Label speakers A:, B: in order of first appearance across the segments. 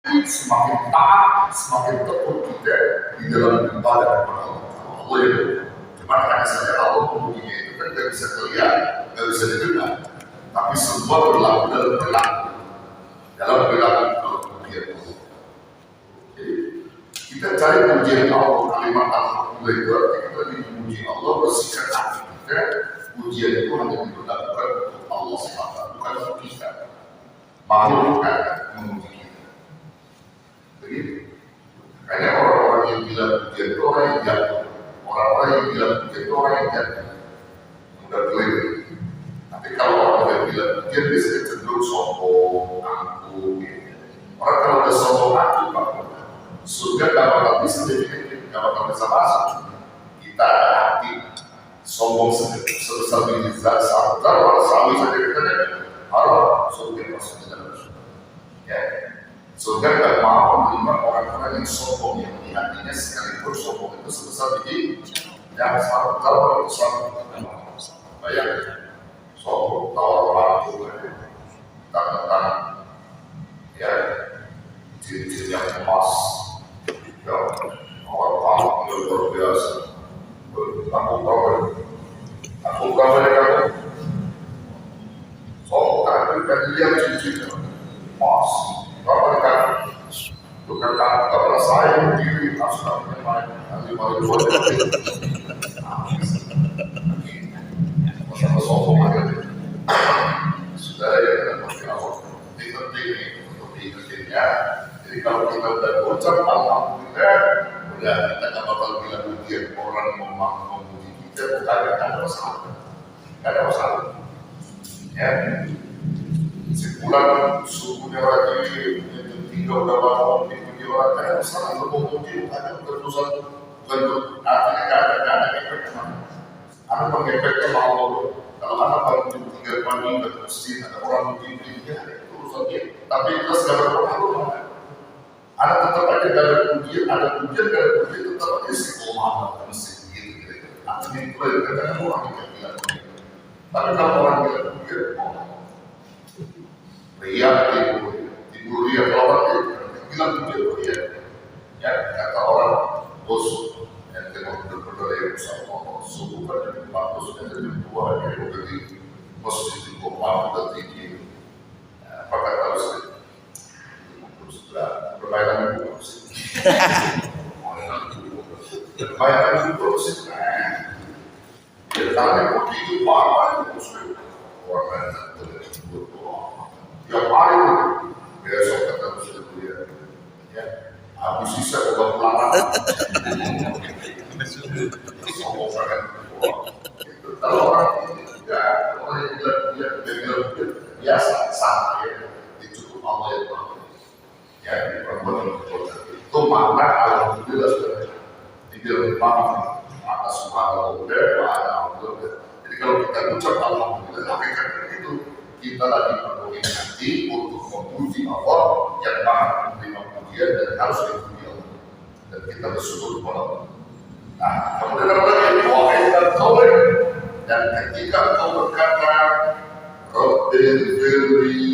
A: semakin taat, semakin tekun kita di dalam ibadah kepada Allah. Allah ya, cuma hanya saja Allah mengujinya itu kan tidak bisa terlihat, tidak bisa didengar, tapi semua berlaku dalam perilaku kemudian Allah. Jadi kita cari pujian Allah, kalimat alhamdulillah itu artinya kita dipuji Allah, bersihkan hati kita. Pujian itu hanya dilakukan untuk Allah semata, bukan untuk kita. Makhluk bukan memuji kita. Begitu. Karena orang-orang yang bilang pujian itu orang yang jatuh. Orang-orang yang bilang pujian itu orang yang jatuh. Mudah keliru. Tapi kalau orang yang bilang pujian biasanya cenderung sombong, angkuh. Orang kalau udah sombong angkuh, surga gak bakal bisa jadi, gak bakal bisa masuk. Kita ada hati sombong sebesar biji zat kalau selalu saja kita harus surga masuk ke dalam surga. Ya, surga gak mau menerima orang-orang yang sombong yang di hatinya sekalipun sombong itu sebesar biji yang kalau selalu bayangkan sombong tawar itu tentang ya ciri-ciri yang emas. Ya, orang luar biasa. Aku kabar kamu. So, kan lihat cincin emas. Kabar kamu. Bukan kabar saya diri asal main nanti malu buat. Masa sombong aja. Sudah ya kita penting untuk diingatnya. Jadi kalau kita udah ucap alhamdulillah, udah kita nggak bakal bilang ujian orang memuji kita, bukan ada masalah, nggak ada masalah. Ya, sebulan suhunya lagi tiga udah bangun dipuji orang, nggak ada masalah. Lo mau muji, ada keputusan bukan artinya nggak ada efek mana. Ada pengefeknya mau lo. Kalau anak baru tinggal pagi ke masjid, ada orang muji dia, itu urusan dia. Tapi kita segala berpengaruh mana? Ada tetap aja ada pujian tetap aja istiqomah mesti gitu. Artinya itu ya kadang orang yang bilang begitu. Tapi kalau orang bilang pujian, riak tidur riak lawan itu bilang pujian. Ya kata orang bos yang tengok benar-benar yang sama suku pada bagus dan lebih tua yang begitu mesti istiqomah dan tinggi. Apa kata Ustaz? Permainan itu permainan itu tanya begitu apa itu warna tiap hari besok kata Ustaz dia ya habis sisa udah pulang kalau orang ya orang yang bilang biasa santai cukup Allah yang ya itu makna alhamdulillah sudah tidak memang atas subhanallah alhamdulillah. Jadi kalau kita ucap alhamdulillah hakikatnya itu kita lagi penuhi hati untuk memuji Allah yang maha menerima pujian dan harus dipuji Allah dan kita bersyukur kepada Allah. Nah kemudian lagi wahai dan taubat dan ketika kau berkata Rabbil firli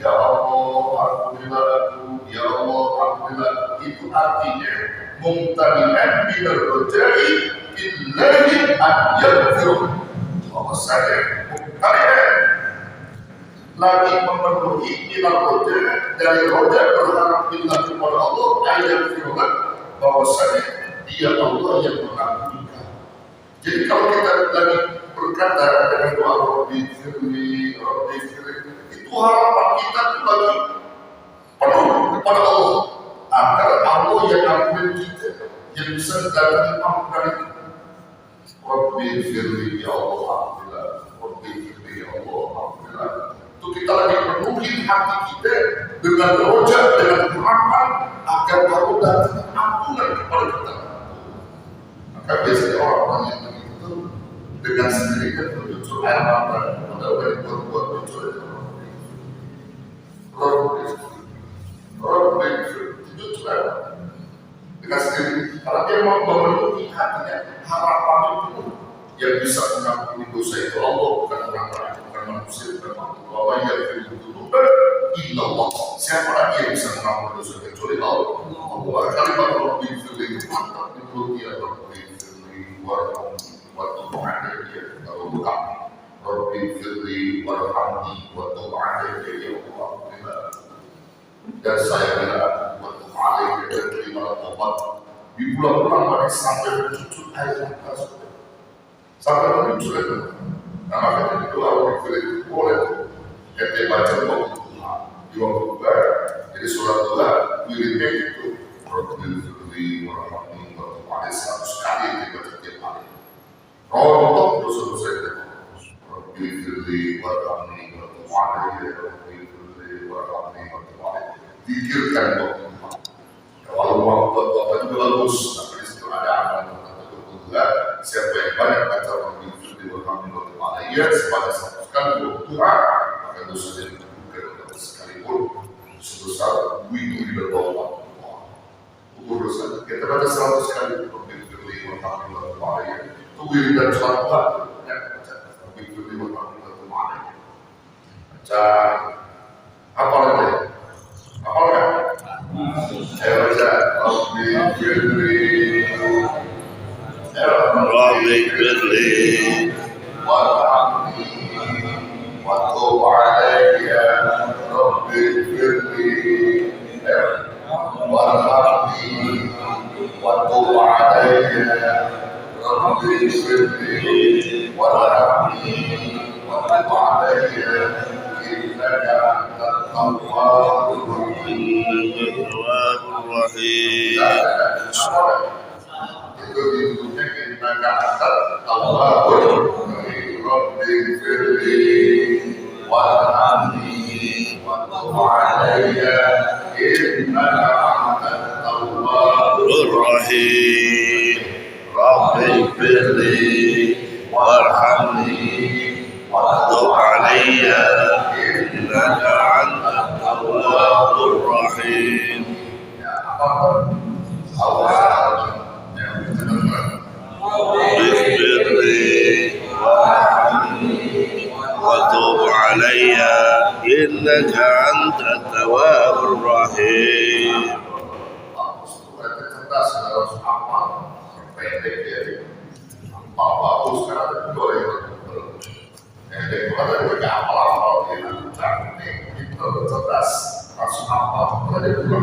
A: ya Allah ya Allah alhamdulillah itu artinya mumtani'an minal rajai billahi an yaghfir bahwasanya mumtani'an lagi memenuhi minal rajai dari rajai berharap billah kepada Allah ayat firman bahwasanya dia Allah yang mengampuni. Jadi kalau kita lagi berkata dengan doa Rabbi firli itu harapan kita lagi penuh kepada Allah agar Allah yang ampuni kita yang bisa datang ampunan itu. Rabbi firli ya Allah alhamdulillah, Rabbi firli ya Allah alhamdulillah. Itu kita lagi penuhi hati kita dengan roja, dengan harapan agar Allah datang ampunan kepada kita. Maka biasanya orang-orang yang begitu dengan sendirinya muncul air mata, padahal berbuat muncul itu. Rabbi itu juga dengan sendiri karena dia mau memenuhi hatinya harapan itu yang bisa mengampuni dosa itu Allah bukan orang lain bukan manusia bukan makhluk bahwa yang itu illa Allah siapa lagi yang bisa mengampuni dosa kecuali Allah. Kalimat Rabbi firli itu mantap di mulut dia. Rabbi firli warhamni wa tub alayya. Kalau bukan Rabbi firli warhamni wa tub alayya ya Allah. Dan saya bilang wa tub alayya dan terima taubat. Diulang-ulang lagi sampai bercucuk air mata sampai bercucuk itu. Nah makanya itu Rabbi firli itu boleh kita baca di waktu buka. Jadi surat dua wiridnya itu Rabbi firli warhamni wa tub alayya 100 kali dibaca tiap hari. Rontok dosa-dosa itu. Rabbi firli warhamni wa tub alayya. Rabbi firli warhamni wa tub alayya. Pikirkan waktu kalau waktu itu bagus, tapi di situ ada amalan tertentu juga. Siapa yang banyak baca Rabbi firli warhamni wa tub alayya sebanyak 100 kali Tuhan, maka dosa jadi bukan sekalipun sebesar bumi di bawah. Ukur dosa. Kita baca 100 kali Rabbi firli warhamni wa tub alayya. Itu wiridan sholat Tuhan. Ya, baca Rabbi firli warhamni wa tub alayya. Baca apa lagi? Apa lagi? Ayo baca Rabbi firli warhamni wa tub alayya. Rabbi firli warhamni wa tub alayya. Rabbi firli warhamni wa tub alayya. Innaka antat tawwabur rahim. Itu ditulisnya innaka antat tawwabur rahim. Rabbi firli warhamni wa tub alayya. Innaka antat tawwabur rahim. Rabbi firli warhamni wa tub alayya. Innaka antat tawwabur rahim. Ya, apa?
B: Bismillah wa tub alayya innaka antat tawwabur rahim.
A: Cerdas harus amal pendek ya. Bagus sekarang ada dua yang pendek ada juga amal yang cantik itu cerdas harus amal ada dua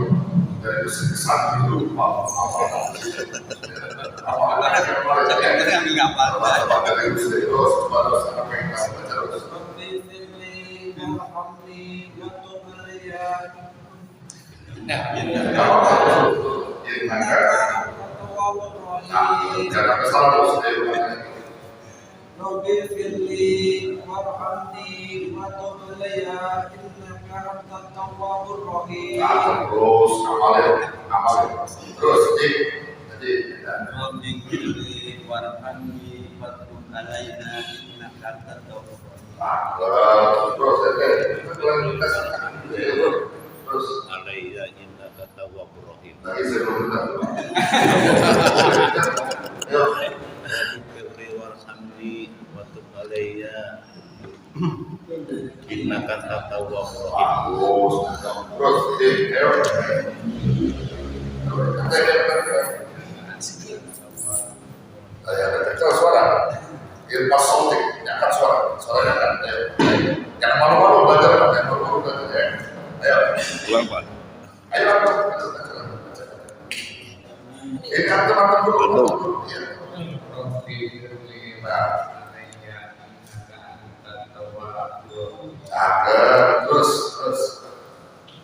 A: dari kesesatan itu apa yang ngapal dari itu terus baru sampai yang terus jangan kesalahan terus
C: Rabbi firli warhamni wa tub alayya innaka antat tawwabur rahim.
A: Terus amalin terus jadi
C: Rabbi firli warhamni wa tub alayya innaka antat tawwabur rahim.
A: Terus
B: Alayya innaka tawwabur rahim.
A: lagi saya belum
B: Firli warhamni wa tub alayya innaka antat tawwabur rahim.
A: Kecil suara, pas sautik, angkat suaranya kan. Jangan malu-malu belajar, ya. Ayo,
B: Ulang Pak.
A: ayo. Ini kan teman-teman dulu.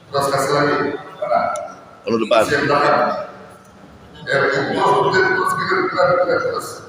A: Terus kasih lagi. Mana?
B: Kalau depan.
A: Siap belakang. Terus.